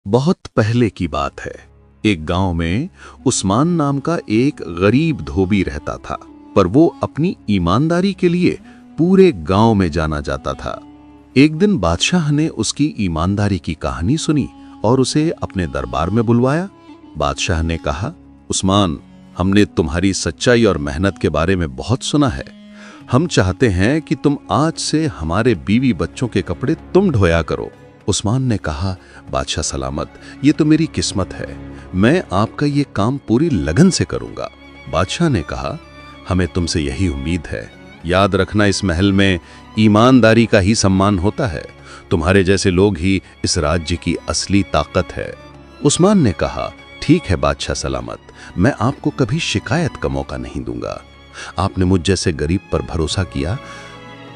बहुत पहले की बात है। एक गांव में उस्मान नाम का एक गरीब धोबी रहता था, पर वो अपनी ईमानदारी के लिए पूरे गांव में जाना जाता था। एक दिन बादशाह ने उसकी ईमानदारी की कहानी सुनी और उसे अपने दरबार में बुलवाया। बादशाह ने कहा, उस्मान, हमने तुम्हारी सच्चाई और मेहनत के बारे में बहुत सुना है। हम चाहते हैं कि तुम आज से हमारे बीवी बच्चों के कपड़े तुम धोया करो। उस्मान ने कहा, बादशाह सलामत, ये तो मेरी किस्मत है, मैं आपका ये काम पूरी लगन से करूंगा। बादशाह ने कहा, हमें तुमसे यही उम्मीद है। याद रखना, इस महल में ईमानदारी का ही सम्मान होता है। तुम्हारे जैसे लोग ही इस राज्य की असली ताकत है। उस्मान ने कहा, ठीक है बादशाह सलामत, मैं आपको कभी शिकायत का मौका नहीं दूंगा। आपने मुझ जैसे गरीब पर भरोसा किया,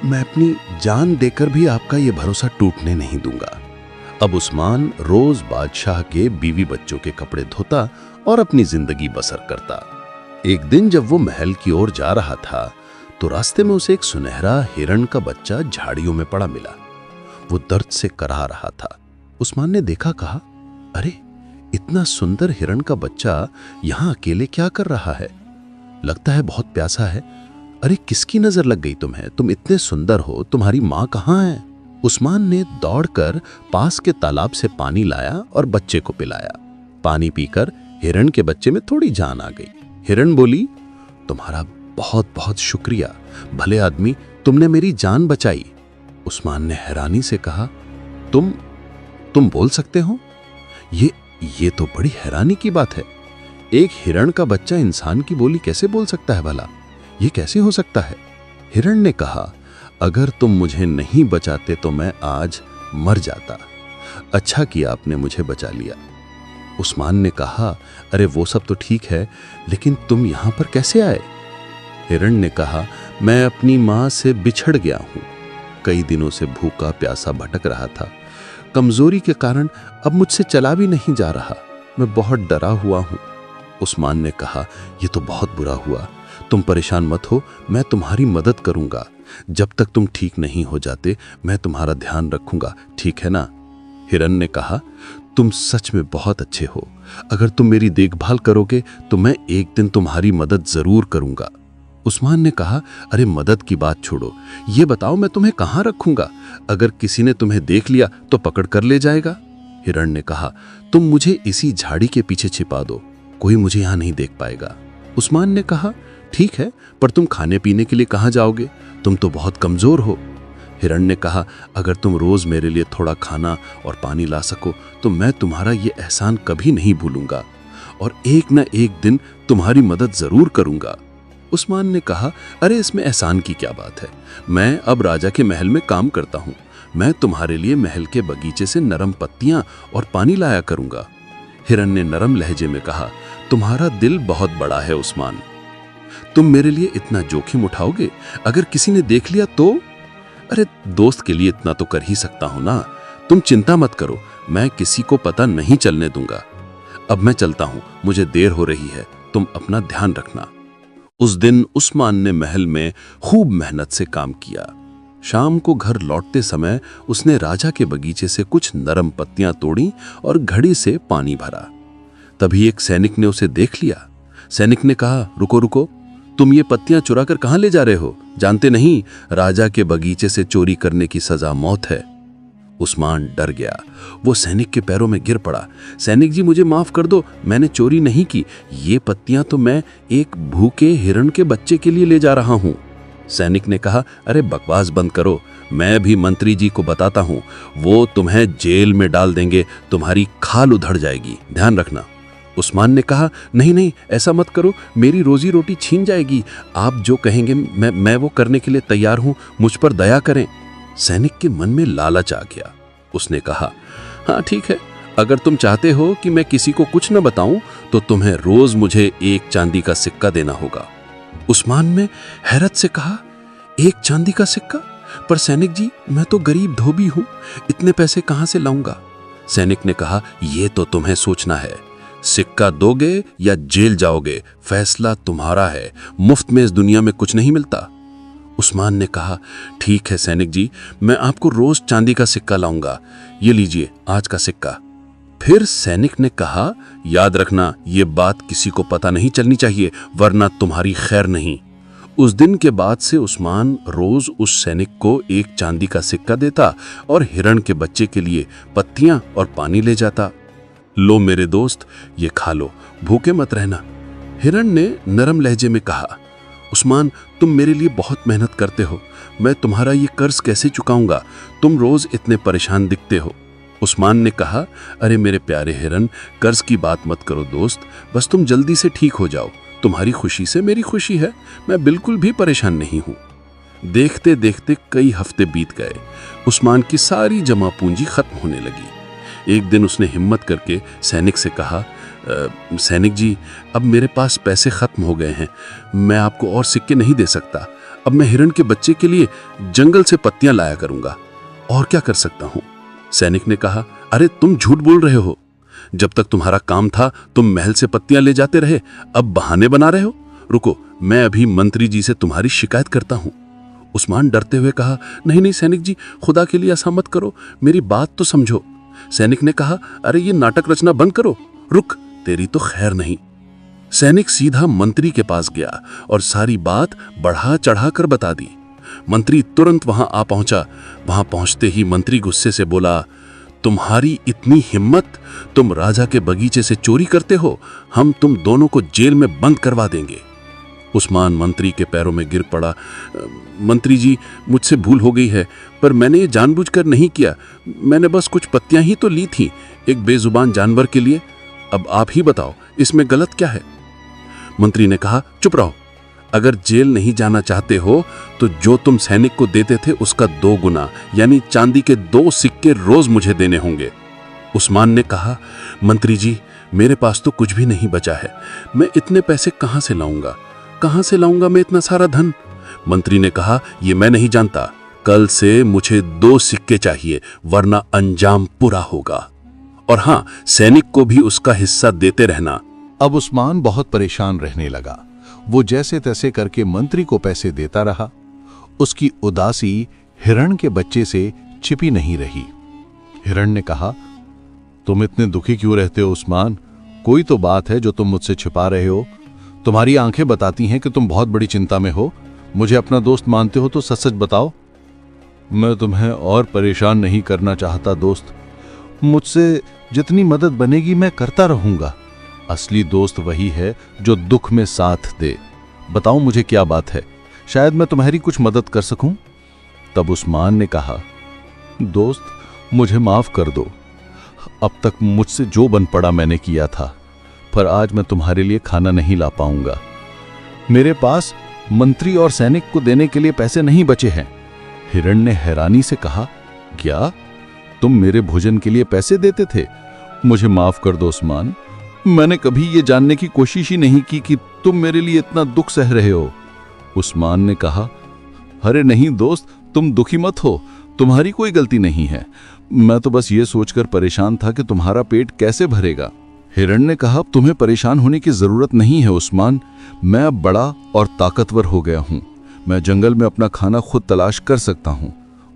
मैं अपनी जान देकर भी आपका ये भरोसा टूटने नहीं दूंगा। अब उस्मान रोज बादशाह के बीवी बच्चों के कपड़े धोता और अपनी जिंदगी बसर करता। एक दिन जब वो महल की ओर जा रहा था तो रास्ते में उसे एक सुनहरा हिरण का बच्चा झाड़ियों में पड़ा मिला। वो दर्द से कराह रहा था। उस्मान ने देखा, कहा, अरे इतना सुंदर हिरण का बच्चा यहां अकेले क्या कर रहा है? लगता है बहुत प्यासा है। अरे किसकी नजर लग गई तुम्हें? तुम इतने सुंदर हो, तुम्हारी माँ कहाँ है? उस्मान ने दौड़कर पास के तालाब से पानी लाया और बच्चे को पिलाया। पानी पीकर हिरण के बच्चे में थोड़ी जान आ गई। हिरण बोली, तुम्हारा बहुत बहुत शुक्रिया, भले आदमी, तुमने मेरी जान बचाई। उस्मान ने हैरानी से कहा, तुम बोल सकते हो? ये तो बड़ी हैरानी की बात है। एक हिरण का बच्चा इंसान की बोली कैसे बोल सकता है भला? ये कैसे हो सकता है? हिरण ने कहा, अगर तुम मुझे नहीं बचाते तो मैं आज मर जाता। अच्छा किया आपने मुझे बचा लिया। उस्मान ने कहा, अरे वो सब तो ठीक है, लेकिन तुम यहां पर कैसे आए? हिरण ने कहा, मैं अपनी मां से बिछड़ गया हूं। कई दिनों से भूखा प्यासा भटक रहा था। कमजोरी के कारण अब मुझसे चला भी नहीं जा रहा। मैं बहुत डरा हुआ हूं। उस्मान ने कहा, यह तो बहुत बुरा हुआ। तुम परेशान मत हो, मैं तुम्हारी मदद करूंगा। जब तक तुम ठीक नहीं हो जाते मैं तुम्हारा ध्यान रखूंगा, ठीक है ना? हिरण ने कहा, तुम सच में बहुत अच्छे हो। अगर तुम मेरी देखभाल करोगे तो मैं एक दिन तुम्हारी मदद जरूर करूंगा। उस्मान ने कहा, अरे मदद की बात छोड़ो, ये बताओ मैं तुम्हें कहाँ रखूंगा? अगर किसी ने तुम्हें देख लिया तो पकड़ कर ले जाएगा। हिरण ने कहा, तुम मुझे इसी झाड़ी के पीछे छिपा दो, कोई मुझे यहां नहीं देख पाएगा। उस्मान ने कहा, ठीक है, पर तुम खाने पीने के लिए कहां जाओगे? तुम तो बहुत कमजोर हो। हिरण ने कहा, अगर तुम रोज मेरे लिए थोड़ा खाना और पानी ला सको तो मैं तुम्हारा ये एहसान कभी नहीं भूलूंगा और एक न एक दिन तुम्हारी मदद जरूर करूंगा। उस्मान ने कहा, अरे इसमें एहसान की क्या बात है? मैं अब राजा के महल में काम करता हूं। मैं तुम्हारे लिए महल के बगीचे से नरम पत्तियां और पानी लाया करूंगा। हिरण ने नरम लहजे में कहा, तुम्हारा दिल बहुत बड़ा है उस्मान, तुम मेरे लिए इतना जोखिम उठाओगे? अगर किसी ने देख लिया तो? अरे दोस्त के लिए इतना तो कर ही सकता हूं ना। तुम चिंता मत करो, मैं किसी को पता नहीं चलने दूंगा। अब मैं चलता हूं, मुझे देर हो रही है, तुम अपना ध्यान रखना। उस दिन उस्मान ने महल में खूब मेहनत से काम किया। शाम को घर लौटते समय उसने राजा के बगीचे से कुछ नरम पत्तियां तोड़ी और घड़ी से पानी भरा। तभी एक सैनिक ने उसे देख लिया। सैनिक ने कहा, रुको रुको, तुम ये पत्तियां चुरा कर कहां ले जा रहे हो? जानते नहीं राजा के बगीचे से चोरी करने की सजा मौत है। उस्मान डर गया। वो सैनिक के पैरों में गिर पड़ा। सैनिक जी, मुझे माफ कर दो, मैंने चोरी नहीं की। ये पत्तियां तो मैं एक भूखे हिरण के बच्चे के लिए ले जा रहा हूं। सैनिक ने कहा, अरे बकवास बंद करो, मैं भी मंत्री जी को बताता हूं, वो तुम्हें जेल में डाल देंगे, तुम्हारी खाल उधड़ जाएगी, ध्यान रखना। उस्मान ने कहा, नहीं नहीं, ऐसा मत करो, मेरी रोजी रोटी छीन जाएगी। आप जो कहेंगे मैं वो करने के लिए तैयार हूं, मुझ पर दया करें। सैनिक के मन में लालच आ गया। उसने कहा, हाँ ठीक है, अगर तुम चाहते हो कि मैं किसी को कुछ न बताऊं तो तुम्हें रोज मुझे एक चांदी का सिक्का देना होगा। उस्मान ने हैरत से कहा, एक चांदी का सिक्का? पर सैनिक जी, मैं तो गरीब धोबी हूं, इतने पैसे कहां से लाऊंगा? सैनिक ने कहा, यह तो तुम्हें सोचना है, सिक्का दोगे या जेल जाओगे, फैसला तुम्हारा है। मुफ्त में इस दुनिया में कुछ नहीं मिलता। उस्मान ने कहा, ठीक है सैनिक जी, मैं आपको रोज चांदी का सिक्का लाऊंगा। ये लीजिए आज का सिक्का। फिर सैनिक ने कहा, याद रखना, ये बात किसी को पता नहीं चलनी चाहिए, वरना तुम्हारी खैर नहीं। उस दिन के बाद से उस्मान रोज उस सैनिक को एक चांदी का सिक्का देता और हिरण के बच्चे के लिए पत्तियां और पानी ले जाता। लो मेरे दोस्त, ये खा लो, भूखे मत रहना। हिरण ने नरम लहजे में कहा, उस्मान, तुम मेरे लिए बहुत मेहनत करते हो, मैं तुम्हारा ये कर्ज कैसे चुकाऊंगा? तुम रोज इतने परेशान दिखते हो। उस्मान ने कहा, अरे मेरे प्यारे हिरण, कर्ज की बात मत करो दोस्त, बस तुम जल्दी से ठीक हो जाओ। तुम्हारी खुशी से मेरी खुशी है, मैं बिल्कुल भी परेशान नहीं हूं। देखते देखते कई हफ्ते बीत गए। उस्मान की सारी जमा पूंजी खत्म होने लगी। एक दिन उसने हिम्मत करके सैनिक से कहा, सैनिक जी, अब मेरे पास पैसे खत्म हो गए हैं, मैं आपको और सिक्के नहीं दे सकता। अब मैं हिरण के बच्चे के लिए जंगल से पत्तियां लाया करूंगा, और क्या कर सकता हूं? सैनिक ने कहा, अरे तुम झूठ बोल रहे हो, जब तक तुम्हारा काम था तुम महल से पत्तियां ले जाते रहे, अब बहाने बना रहे हो। रुको, मैं अभी मंत्री जी से तुम्हारी शिकायत करता हूं। उस्मान डरते हुए कहा, नहीं नहीं सैनिक जी, खुदा के लिए ऐसा मत करो, मेरी बात तो समझो। सैनिक ने कहा, अरे ये नाटक रचना बंद करो, रुक, तेरी तो खैर नहीं। सैनिक सीधा मंत्री के पास गया और सारी बात बढ़ा चढ़ा कर बता दी। मंत्री तुरंत वहां आ पहुंचा। वहां पहुंचते ही मंत्री गुस्से से बोला, तुम्हारी इतनी हिम्मत, तुम राजा के बगीचे से चोरी करते हो, हम तुम दोनों को जेल में बंद करवा देंगे। उस्मान मंत्री के पैरों में गिर पड़ा। मंत्री जी, मुझसे भूल हो गई है, पर मैंने ये जानबूझकर नहीं किया, मैंने बस कुछ पत्तियां ही तो ली थी एक बेजुबान जानवर के लिए। अब आप ही बताओ, इसमें गलत क्या है? मंत्री ने कहा, चुप रहो, अगर जेल नहीं जाना चाहते हो तो जो तुम सैनिक को देते थे उसका 2 गुना, यानी चांदी के 2 सिक्के रोज मुझे देने होंगे। उस्मान ने कहा, मंत्री जी, मेरे पास तो कुछ भी नहीं बचा है, मैं इतने पैसे कहां से लाऊंगा? कहां से लाऊंगा मैं इतना सारा धन? मंत्री ने कहा, ये मैं नहीं जानता, कल से मुझे 2 सिक्के चाहिए, वरना अंजाम बुरा होगा। और हां, सैनिक को भी उसका हिस्सा देते रहना। अब उस्मान बहुत परेशान रहने लगा। वो जैसे तैसे करके मंत्री को पैसे देता रहा। उसकी उदासी हिरण के बच्चे से छिपी नहीं रही। हिरण ने कहा, तुम इतने दुखी क्यों रहते हो उस्मान? कोई तो बात है जो तुम मुझसे छिपा रहे हो। तुम्हारी आंखें बताती हैं कि तुम बहुत बड़ी चिंता में हो। मुझे अपना दोस्त मानते हो तो सच सच बताओ। मैं तुम्हें और परेशान नहीं करना चाहता दोस्त, मुझसे जितनी मदद बनेगी मैं करता रहूंगा। असली दोस्त वही है जो दुख में साथ दे। बताओ मुझे क्या बात है, शायद मैं तुम्हारी कुछ मदद कर सकूं। तब उस्मान ने कहा, दोस्त मुझे माफ कर दो, अब तक मुझसे जो बन पड़ा मैंने किया था, पर आज मैं तुम्हारे लिए खाना नहीं ला पाऊंगा। मेरे पास मंत्री और सैनिक को देने के लिए पैसे नहीं बचे हैं। हिरण ने हैरानी से कहा, क्या तुम मेरे भोजन के लिए पैसे देते थे? मुझे माफ कर दो उस्मान, मैंने कभी ये जानने की कोशिश ही नहीं की कि तुम मेरे लिए इतना दुख सह रहे हो। उस्मान ने कहा, अरे नहीं दोस्त, तुम दुखी मत हो, तुम्हारी कोई गलती नहीं है, मैं तो बस ये सोचकर परेशान था कि तुम्हारा पेट कैसे भरेगा। हिरण ने कहा, तुम्हें परेशान होने की जरूरत नहीं है उस्मान, मैं अब बड़ा और ताकतवर हो गया हूं, मैं जंगल में अपना खाना खुद तलाश कर सकता हूं।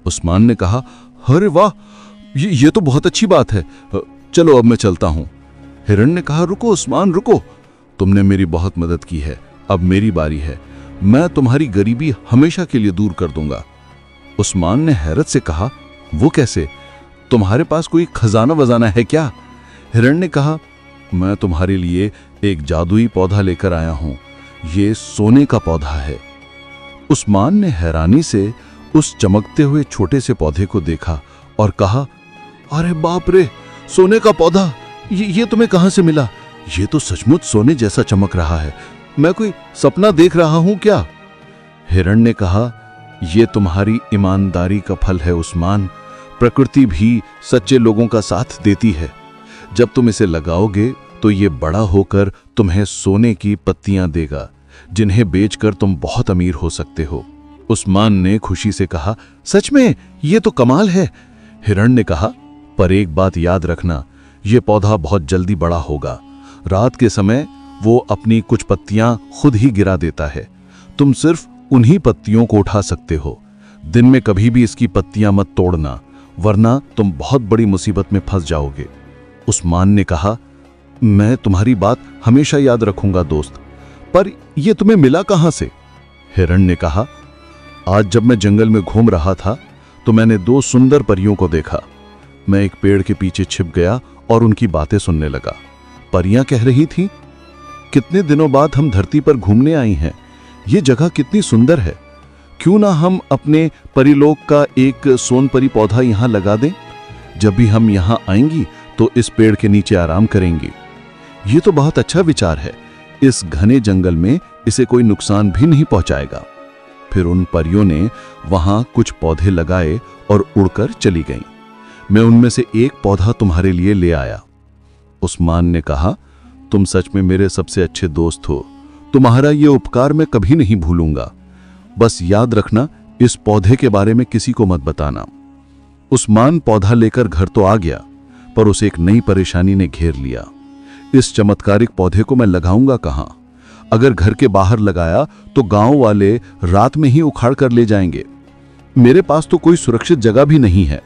उस्मान ने कहा, अरे वाह, ये तो बहुत अच्छी बात है, चलो अब मैं चलता हूं। हिरण ने कहा, रुको उस्मान रुको, तुमने मेरी बहुत मदद की है, अब मेरी बारी है, मैं तुम्हारी गरीबी हमेशा के लिए दूर कर दूंगा। उस्मान ने हैरत से कहा, वो कैसे? तुम्हारे पास कोई खजाना वजाना है क्या? हिरण ने कहा, मैं तुम्हारे लिए एक जादुई पौधा लेकर आया हूं, ये सोने का पौधा है। उस्मान ने हैरानी से उस चमकते हुए छोटे से पौधे को देखा और कहा, अरे बाप रे, सोने का पौधा, ये तुम्हें कहां से मिला? ये तो सचमुच सोने जैसा चमक रहा है, मैं कोई सपना देख रहा हूं क्या? हिरण ने कहा, ये तुम्हारी ईमानदारी का फल है उस्मान, प्रकृति भी सच्चे लोगों का साथ देती है, जब तुम इसे लगाओगे तो ये बड़ा होकर तुम्हें सोने की पत्तियां देगा, जिन्हें बेचकर तुम बहुत अमीर हो सकते हो। उस्मान ने खुशी से कहा, सच में ये तो कमाल है। हिरण ने कहा, पर एक बात याद रखना, ये पौधा बहुत जल्दी बड़ा होगा, रात के समय वो अपनी कुछ पत्तियां खुद ही गिरा देता है, तुम सिर्फ उन्हीं पत्तियों को उठा सकते हो, दिन में कभी भी इसकी पत्तियां मत तोड़ना, वरना तुम बहुत बड़ी मुसीबत में फंस जाओगे। उस्मान ने कहा, मैं तुम्हारी बात हमेशा याद रखूंगा दोस्त, पर यह तुम्हें मिला कहां से? हिरण ने कहा, आज जब मैं जंगल में घूम रहा था तो मैंने 2 सुंदर परियों को देखा। मैं एक पेड़ के पीछे छिप गया और उनकी बातें सुनने लगा। परियां कह रही थीं, कितने दिनों बाद हम धरती पर घूमने आई हैं, ये जगह कितनी सुंदर है, क्यों ना हम अपने परिलोक का एक सोनपरी पौधा यहां लगा दें। जब भी हम यहां आएंगी तो इस पेड़ के नीचे आराम करेंगी। ये तो बहुत अच्छा विचार है, इस घने जंगल में इसे कोई नुकसान भी नहीं पहुंचाएगा। फिर उन परियों ने वहां कुछ पौधे लगाए और उड़कर चली गईं। मैं उनमें से एक पौधा तुम्हारे लिए ले आया। उस्मान ने कहा, तुम सच में मेरे सबसे अच्छे दोस्त हो, तुम्हारा ये उपकार मैं कभी नहीं भूलूंगा। बस याद रखना, इस पौधे के बारे में किसी को मत बताना। उस्मान पौधा लेकर घर तो आ गया, पर उसे एक नई परेशानी ने घेर लिया। इस चमत्कारिक पौधे को मैं लगाऊंगा कहां? अगर घर के बाहर लगाया तो गांव वाले रात में ही उखाड़ कर ले जाएंगे। मेरे पास तो कोई सुरक्षित जगह भी नहीं है,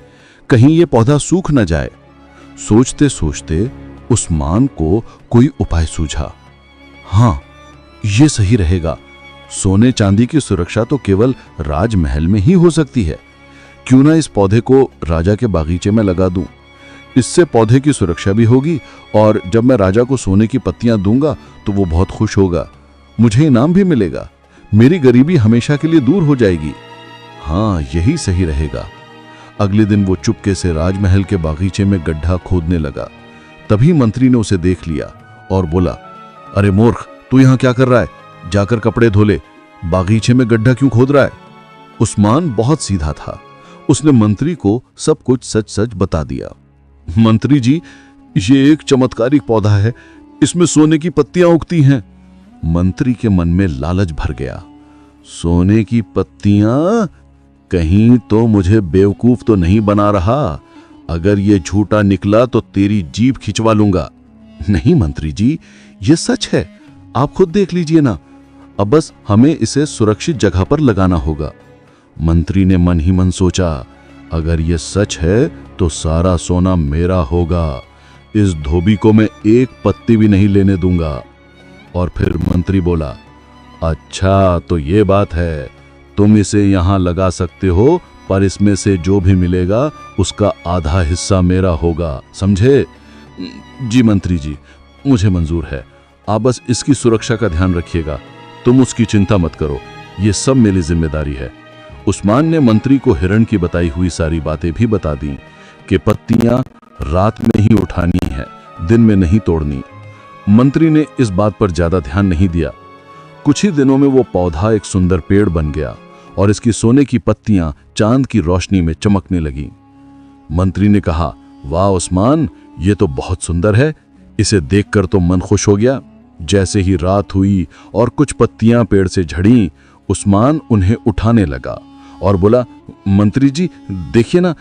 कहीं यह पौधा सूख न जाए। सोचते सोचते उस्मान को कोई उपाय सूझा। हां, यह सही रहेगा। सोने चांदी की सुरक्षा तो केवल राजमहल में ही हो सकती है। क्यों ना इस पौधे को राजा के बागीचे में लगा दूं। इससे पौधे की सुरक्षा भी होगी और जब मैं राजा को सोने की पत्तियां दूंगा तो वो बहुत खुश होगा, मुझे इनाम भी मिलेगा, मेरी गरीबी हमेशा के लिए दूर हो जाएगी। हाँ, यही सही रहेगा। अगले दिन वो चुपके से राजमहल के बागीचे में गड्ढा खोदने लगा। तभी मंत्री ने उसे देख लिया और बोला, अरे मूर्ख, तू यहां क्या कर रहा है? जाकर कपड़े धो ले, बागीचे में गड्ढा क्यों खोद रहा है? उस्मान बहुत सीधा था, उसने मंत्री को सब कुछ सच सच बता दिया। मंत्री जी, ये एक चमत्कारिक पौधा है, इसमें सोने की पत्तियां उगती हैं। मंत्री के मन में लालच भर गया। सोने की पत्तियां? कहीं तो मुझे बेवकूफ तो नहीं बना रहा? अगर ये झूठा निकला तो तेरी जीभ खिंचवा लूंगा। नहीं मंत्री जी, ये सच है, आप खुद देख लीजिए ना। अब बस हमें इसे सुरक्षित जगह पर लगाना होगा। मंत्री ने मन ही मन सोचा, अगर ये सच है तो सारा सोना मेरा होगा, इस धोबी को मैं एक पत्ती भी नहीं लेने दूंगा। और फिर मंत्री बोला, अच्छा तो ये बात है, तुम इसे यहां लगा सकते हो, पर इसमें से जो भी मिलेगा उसका आधा हिस्सा मेरा होगा, समझे? जी मंत्री जी, मुझे मंजूर है, आप बस इसकी सुरक्षा का ध्यान रखिएगा, तुम उसकी चिंता मत करो, ये सब मेरी जिम्मेदारी है। उस्मान ने मंत्री को हिरण की बताई हुई सारी बातें भी बता दी कि पत्तियां रात में ही उठानी है, दिन में नहीं तोड़नी। मंत्री ने इस बात पर ज्यादा ध्यान नहीं दिया। कुछ ही दिनों में वो पौधा एक सुंदर पेड़ बन गया और इसकी सोने की पत्तियां चांद की रोशनी में चमकने लगी। मंत्री ने कहा, वाह उस्मान, ये तो बहुत सुंदर है, इसे देखकर तो मन खुश हो गया। जैसे ही रात हुई और कुछ पत्तियां पेड़ से झड़ी, उस्मान उन्हें उठाने लगा और बोला, मंत्री जी देखिए ना,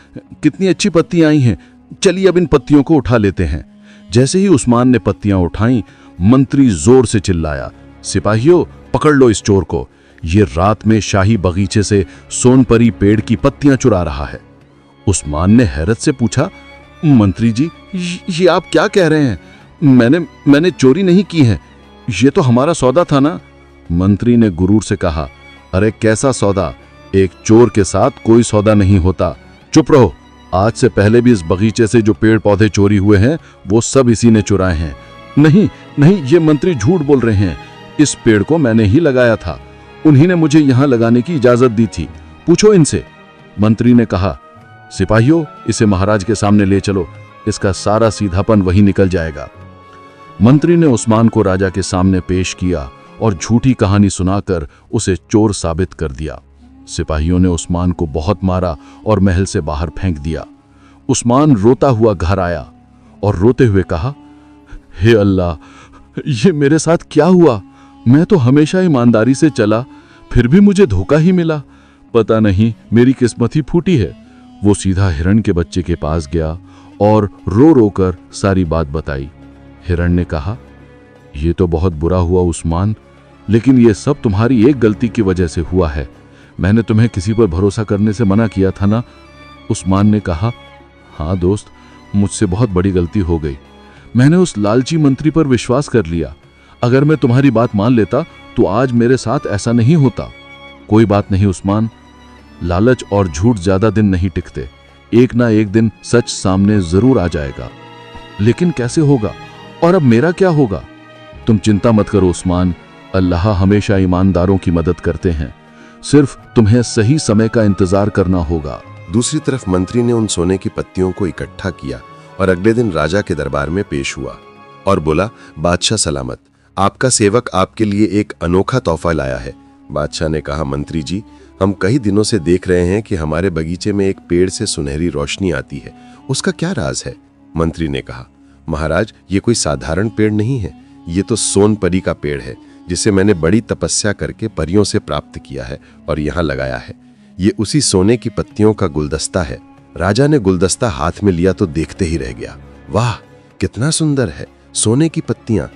कितनी अच्छी पत्तियां आई हैं, चलिए अब इन पत्तियों को उठा लेते हैं। जैसे ही उस्मान ने पत्तियां उठाईं, मंत्री जोर से चिल्लाया, सिपाहियों पकड़ लो इस चोर को, ये रात में शाही बगीचे से सोनपरी पेड़ की पत्तियां चुरा रहा है। उस्मान ने हैरत से पूछा, मंत्री जी ये आप क्या कह रहे हैं? मैंने चोरी नहीं की है, ये तो हमारा सौदा था ना। मंत्री ने गुरूर से कहा, अरे कैसा सौदा, एक चोर के साथ कोई सौदा नहीं होता, चुप रहो। आज से पहले भी इस बगीचे से जो पेड़ पौधे चोरी हुए हैं वो सब इसी ने चुराए हैं। नहीं नहीं, ये मंत्री झूठ बोल रहे हैं, इस पेड़ को मैंने ही लगाया था, उन्हीं ने मुझे यहां लगाने की इजाजत दी थी, पूछो इनसे। मंत्री ने कहा, सिपाहियों इसे महाराज के सामने ले चलो, इसका सारा सीधापन वही निकल जाएगा। मंत्री ने उस्मान को राजा के सामने पेश किया और झूठी कहानी सुनाकर उसे चोर साबित कर दिया। सिपाहियों ने उस्मान को बहुत मारा और महल से बाहर फेंक दिया। उस्मान रोता हुआ घर आया और रोते हुए कहा, हे अल्लाह, ये मेरे साथ क्या हुआ? मैं तो हमेशा ईमानदारी से चला, फिर भी मुझे धोखा ही मिला। पता नहीं मेरी किस्मत ही फूटी है। वो सीधा हिरण के बच्चे के पास गया और रो रो कर सारी बात बताई। हिरण ने कहा, ये तो बहुत बुरा हुआ उस्मान, लेकिन ये सब तुम्हारी एक गलती की वजह से हुआ है। मैंने तुम्हें किसी पर भरोसा करने से मना किया था ना? उस्मान ने कहा, हाँ दोस्त, मुझसे बहुत बड़ी गलती हो गई। मैंने उस लालची मंत्री पर विश्वास कर लिया। अगर मैं तुम्हारी बात मान लेता तो आज मेरे साथ ऐसा नहीं होता। कोई बात नहीं उस्मान, लालच और झूठ ज्यादा दिन नहीं टिकते। एक ना एक दिन सच सामने जरूर आ जाएगा। लेकिन कैसे होगा, और अब मेरा क्या होगा? तुम चिंता मत करो उस्मान, अल्लाह हमेशा ईमानदारों की मदद करते हैं। सिर्फ तुम्हें सही समय का इंतजार करना होगा। दूसरी तरफ मंत्री ने उन सोने की पत्तियों को इकट्ठा किया और अगले दिन राजा के दरबार में पेश हुआ और बोला, बादशाह सलामत, आपका सेवक आपके लिए एक अनोखा तोहफा लाया है। बादशाह ने कहा, मंत्री जी, हम कई दिनों से देख रहे हैं कि हमारे बगीचे में एक पेड़ से सुनहरी रोशनी आती है, उसका क्या राज है? मंत्री ने कहा, महाराज, ये कोई साधारण पेड़ नहीं है, ये तो सोनपरी का पेड़ है, जिसे मैंने बड़ी तपस्या करके परियों से प्राप्त किया है और यहाँ लगाया है। ये उसी सोने की पत्तियों का गुलदस्ता है। राजा ने गुलदस्ता हाथ में लिया तो देखते ही रह गया। वाह, कितना सुंदर है, सोने की पत्तियां,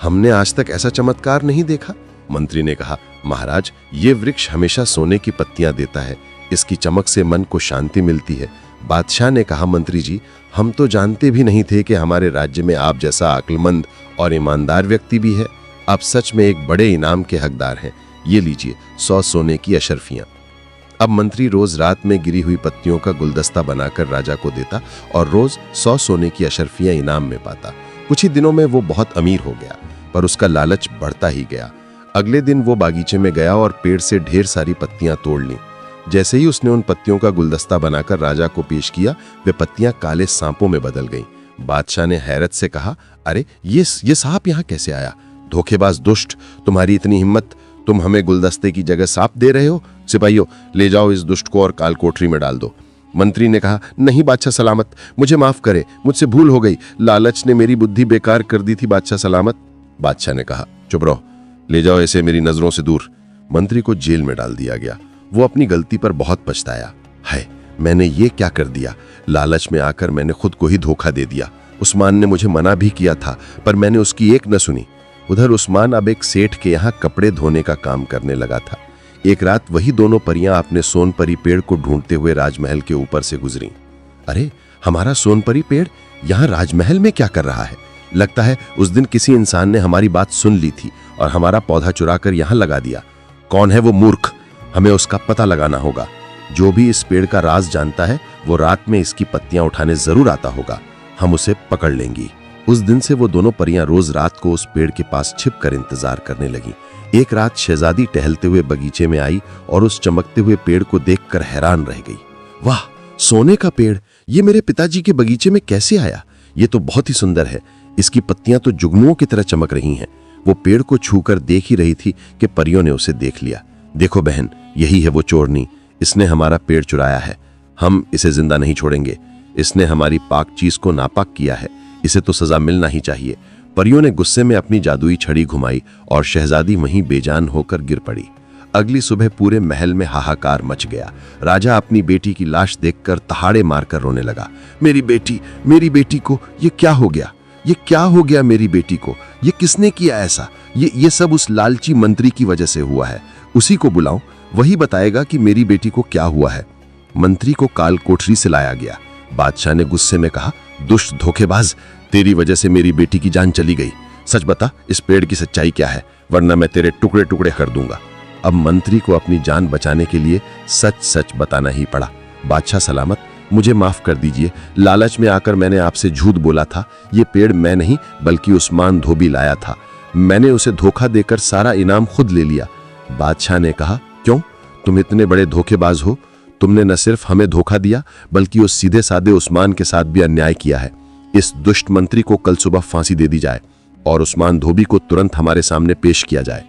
हमने आज तक ऐसा चमत्कार नहीं देखा। मंत्री ने कहा, महाराज, ये वृक्ष हमेशा सोने की पत्तियां देता है, इसकी चमक से मन को शांति मिलती है। बादशाह ने कहा, मंत्री जी, हम तो जानते भी नहीं थे कि हमारे राज्य में आप जैसा अक्लमंद और ईमानदार व्यक्ति भी है। आप सच में एक बड़े इनाम के हकदार हैं। ये लीजिए 100 सोने की अशर्फियां। अब मंत्री रोज रात में गिरी हुई पत्तियों का गुलदस्ता बनाकर राजा को देता और रोज 100 सोने की अशर्फियां इनाम में पाता। कुछ ही दिनों में वो बहुत अमीर हो गया, पर उसका लालच बढ़ता ही गया। अगले दिन वो बागीचे में गया और पेड़ से ढेर सारी पत्तियां तोड़ लीं। जैसे ही उसने उन पत्तियों का गुलदस्ता बनाकर राजा को पेश किया, वे पत्तियां काले सांपों में बदल गईं। बादशाह ने हैरत से कहा, अरे ये सांप यहाँ कैसे आया? धोखेबाज दुष्ट, तुम्हारी इतनी हिम्मत, तुम हमें गुलदस्ते की जगह सांप दे रहे हो? सिपाहियों, ले जाओ इस दुष्ट को और काल कोठरी में डाल दो। मंत्री ने कहा, नहीं बादशाह सलामत, मुझे माफ करें, मुझसे भूल हो गई, लालच ने मेरी बुद्धि बेकार कर दी थी बादशाह सलामत। बादशाह ने कहा, चुप रहो, ले जाओ ऐसे मेरी नजरों से दूर। मंत्री को जेल में डाल दिया गया। वो अपनी गलती पर बहुत पछताया। हाय, मैंने ये क्या कर दिया? लालच में आकर मैंने खुद को ही धोखा दे दिया। उस्मान ने मुझे मना भी किया था, पर मैंने उसकी एक न सुनी। उधर उस्मान अब एक सेठ के यहाँ कपड़े धोने का काम करने लगा था। एक रात वही दोनों परियां अपने सोनपरी पेड़ को ढूंढते हुए राजमहल के ऊपर से गुजरी। अरे, हमारा सोनपरी पेड़ यहाँ राजमहल में क्या कर रहा है? लगता है उस दिन किसी इंसान ने हमारी बात सुन ली थी और हमारा पौधा चुराकर यहाँ लगा दिया। कौन है वो मूर्ख? हमें उसका पता लगाना होगा। जो भी इस पेड़ का राज जानता है, वो रात में इसकी पत्तियां उठाने जरूर आता होगा। हम उसे पकड़ लेंगी। उस दिन से वो दोनों परियां रोज रात को उस पेड़ के पास छिपकर इंतजार करने लगी। एक रात शहजादी टहलते हुए बगीचे में आई और उस चमकते हुए पेड़ को देखकर हैरान रह गई। वाह, सोने का पेड़, ये मेरे पिताजी के बगीचे में कैसे आया? ये तो बहुत ही सुंदर है। इसकी पत्तियां तो जुगनुओं की तरह चमक रही हैं। वो पेड़ को छूकर देख ही रही थी कि परियों ने उसे देख लिया। देखो बहन, यही है वो चोरनी, इसने हमारा पेड़ चुराया है। हम इसे जिंदा नहीं छोड़ेंगे। इसने हमारी पाक चीज को नापाक किया है, इसे तो सजा मिलना ही चाहिए। परियों ने गुस्से में अपनी जादुई छड़ी घुमाई और शहजादी वहीं बेजान होकर गिर पड़ी। अगली सुबह पूरे महल में हाहाकार मच गया। राजा अपनी बेटी की लाश देखकर तहाड़े मारकर रोने लगा। मेरी बेटी को ये क्या हो गया? ये क्या हो गया मेरी बेटी को? ये किसने किया ऐसा? ये सब उस लालची मंत्री की वजह से हुआ है। उसी को बुलाऊं, वही बताएगा कि मेरी बेटी को क्या हुआ है। मंत्री को काल कोठरी से लाया गया। बादशाह ने गुस्से में कहा, दुष्ट धोखेबाज, तेरी वजह से मेरी बेटी की जान चली गई। सच बता, इस पेड़ की सच्चाई क्या है, वरना मैं तेरे टुकड़े टुकड़े कर दूंगा। अब मंत्री को अपनी जान बचाने के लिए सच सच बताना ही पड़ा। बादशाह सलामत, मुझे माफ कर दीजिए, लालच में आकर मैंने आपसे झूठ बोला था। ये पेड़ मैं नहीं बल्कि उस्मान धोबी लाया था। मैंने उसे धोखा देकर सारा इनाम खुद ले लिया। बादशाह ने कहा, क्यों? तुम इतने बड़े धोखेबाज हो? तुमने न सिर्फ हमें धोखा दिया, बल्कि उस सीधे साधे उस्मान के साथ भी अन्याय किया है। इस दुष्ट मंत्री को कल सुबह फांसी दे दी जाए और उस्मान धोबी को तुरंत हमारे सामने पेश किया जाए।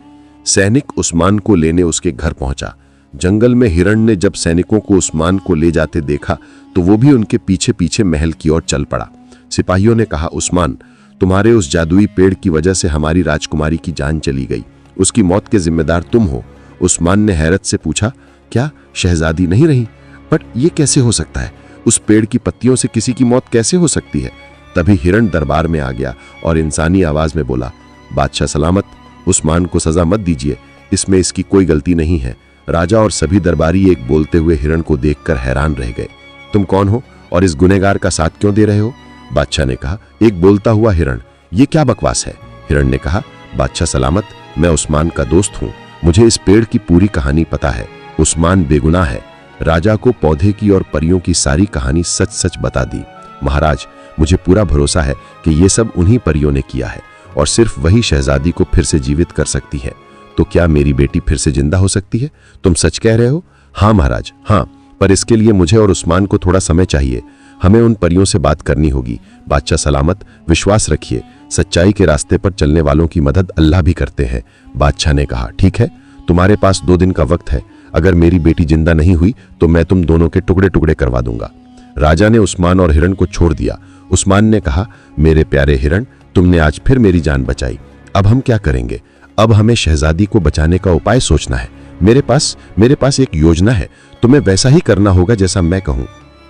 सैनिक उस्मान को लेने उसके घर पहुंचा। जंगल में हिरण ने जब सैनिकों को उस्मान को ले जाते देखा तो वो भी उनके पीछे पीछे महल की ओर चल पड़ा। सिपाहियों ने कहा, उस्मान, तुम्हारे उस जादुई पेड़ की वजह से हमारी राजकुमारी की जान चली गई। उसकी मौत के जिम्मेदार तुम हो। उस्मान ने हैरत से पूछा, क्या शहजादी नहीं रही? बट ये कैसे हो सकता है? उस पेड़ की पत्तियों से किसी की मौत कैसे हो सकती है? तभी हिरण दरबार में आ गया और इंसानी आवाज में बोला, बादशाह सलामत, उस्मान को सजा मत दीजिए, इसमें इसकी कोई गलती नहीं है। राजा और सभी दरबारी एक बोलते हुए हिरण को देखकर हैरान रह गए। तुम कौन हो और इस गुनहगार का साथ क्यों दे रहे हो? बादशाह ने कहा, एक बोलता हुआ हिरण, ये क्या बकवास है? हिरण ने कहा, बादशाह सलामत, मैं उस्मान का दोस्त हूँ, मुझे इस पेड़ की पूरी कहानी पता है। उस्मान बेगुनाह है। राजा को पौधे की और परियों की सारी कहानी सच सच बता दी। महाराज, मुझे पूरा भरोसा है कि ये सब उन्हीं परियों ने किया है और सिर्फ वही शहजादी को फिर से जीवित कर सकती है। तो क्या मेरी बेटी फिर से जिंदा हो सकती है? तुम सच कह रहे हो? हाँ महाराज, हाँ, पर इसके लिए मुझे और उस्मान को थोड़ा समय चाहिए। हमें उन परियों से बात करनी होगी। बादशाह सलामत, विश्वास रखिए, सच्चाई के रास्ते पर चलने वालों की मदद अल्लाह भी करते हैं। बादशाह ने कहा, ठीक है, तुम्हारे पास 2 दिन का वक्त है। अगर मेरी बेटी जिंदा नहीं हुई तो मैं तुम दोनों के टुकड़े टुकड़े करवा दूंगा। राजा ने उस्मान और हिरण को छोड़ दिया। उस्मान ने कहा, मेरे प्यारे हिरण, तुमने आज फिर मेरी जान बचाई। अब हम क्या करेंगे? अब हमें शहजादी को बचाने का उपाय सोचना है। मेरे पास एक योजना है। तुम्हें वैसा ही करना होगा जैसा मैं कहूं।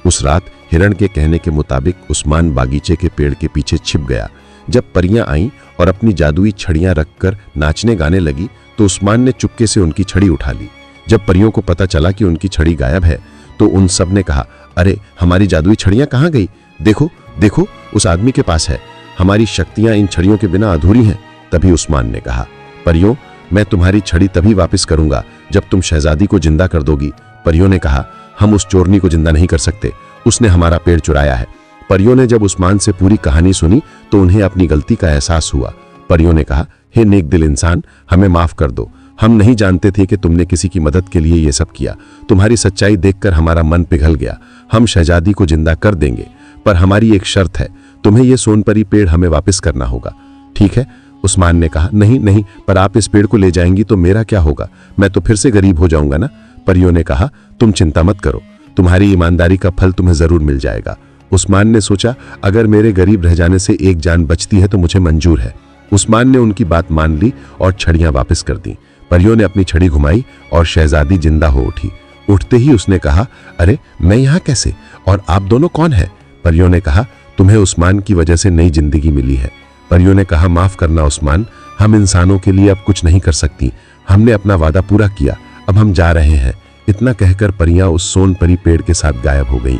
उस रात हिरण के कहने के मुताबिक उस्मान बागीचे के पेड़ के पीछे छिप गया। जब परियां आईं और अपनी जादुई छड़ियां रखकर नाचने गाने लगी तो उस्मान ने चुपके से उनकी छड़ी उठा ली। जब परियों को पता चला कि उनकी छड़ी गायब है तो उन सब ने कहा, अरे हमारी जादुई छड़ियां कहाँ गई? देखो देखो, उस आदमी के पास है। हमारी शक्तियां इन छड़ियों के बिना अधूरी हैं। तभी उस्मान ने कहा, परियों, मैं तुम्हारी छड़ी तभी वापस करूंगा जब तुम शहजादी को जिंदा कर दोगी। परियों ने कहा, हम उस चोरनी को जिंदा नहीं कर सकते, उसने हमारा पेड़ चुराया है। परियों ने जब उस्मान से पूरी कहानी सुनी तो उन्हें अपनी गलती का एहसास हुआ। परियों ने कहा, हे नेक दिल इंसान, हमें माफ कर दो। हम नहीं जानते थे कि तुमने किसी की मदद के लिए ये सब किया। तुम्हारी सच्चाई देखकर हमारा मन पिघल गया। हम शहजादी को जिंदा कर देंगे, पर हमारी एक शर्त है, तुम्हें ये सोनपरी पेड़ हमें वापस करना होगा। ठीक है? उस्मान ने कहा, नहीं नहीं, पर आप इस पेड़ को ले जाएंगी तो मेरा क्या होगा? मैं तो फिर से गरीब हो जाऊंगा ना। परियों ने कहा, तुम चिंता मत करो, तुम्हारी ईमानदारी का फल तुम्हें जरूर मिल जाएगा। उस्मान ने सोचा, अगर मेरे गरीब रह जाने से एक जान बचती है तो मुझे मंजूर है। उस्मान ने उनकी बात मान ली और छड़ियां वापस कर दी। परियों ने अपनी छड़ी घुमाई और शहजादी जिंदा हो उठी। उठते ही उसने कहा, अरे मैं यहाँ कैसे, और आप दोनों कौन हैं? परियों ने कहा, तुम्हें उस्मान की वजह से नई जिंदगी मिली है। परियों ने कहा, माफ करना उस्मान, हम इंसानों के लिए अब कुछ नहीं कर सकती। हमने अपना वादा पूरा किया, अब हम जा रहे हैं। इतना कहकर परियां उस सोनपरी पेड़ के साथ गायब हो गईं।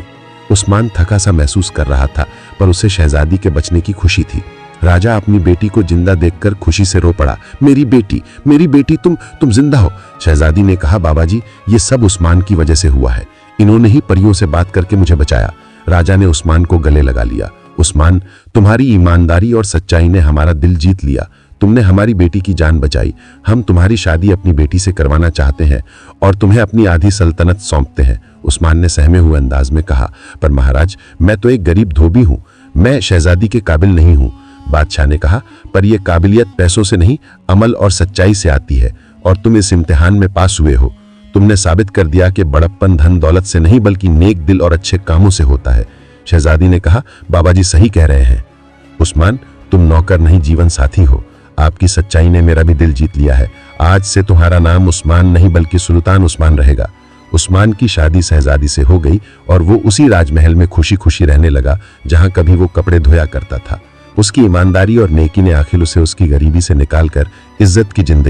उस्मान थका सा महसूस कर रहा था, पर उसे शहजादी के बचने की खुशी थी। राजा अपनी बेटी को जिंदा देखकर खुशी से रो पड़ा। मेरी बेटी, तुम जिंदा हो। शहजादी ने कहा, बाबा जी, ये सब उस्मान की वजह से हुआ है। इन्होंने ही परियों से बात करके मुझे बचाया। राजा ने उस्मान को गले लगा लिया। उस्मान, तुम्हारी ईमानदारी और सच्चाई ने हमारा दिल जीत लिया। तुमने हमारी बेटी की जान बचाई। हम तुम्हारी शादी अपनी बेटी से करवाना चाहते हैं और तुम्हें अपनी आधी सल्तनत सौंपते हैं। उस्मान ने सहमे हुए अंदाज में कहा, पर महाराज, मैं तो एक गरीब धोबी हूँ, मैं शहजादी के काबिल नहीं हूँ। बादशाह ने कहा, पर यह काबिलियत पैसों से नहीं, अमल और सच्चाई से आती है, और तुम इस इम्तिहान में पास हुए हो। तुमने साबित कर दिया कि बड़प्पन धन दौलत से नहीं बल्कि नेक दिल और अच्छे कामों से होता है। शहजादी ने कहा, बाबा जी सही कह रहे हैं। उस्मान, तुम नौकर नहीं जीवन साथी हो। आपकी सच्चाई ने मेरा भी दिल जीत लिया है। आज से तुम्हारा नाम उस्मान नहीं बल्कि सुल्तान उस्मान रहेगा। उस्मान की शादी शहजादी से हो गई और वो उसी राजमहल में खुशी खुशी रहने लगा जहां कभी वो कपड़े धोया करता था। उसकी ईमानदारी और नेकी ने आखिर उसे उसकी गरीबी से निकालकर इज्जत की जिंदगी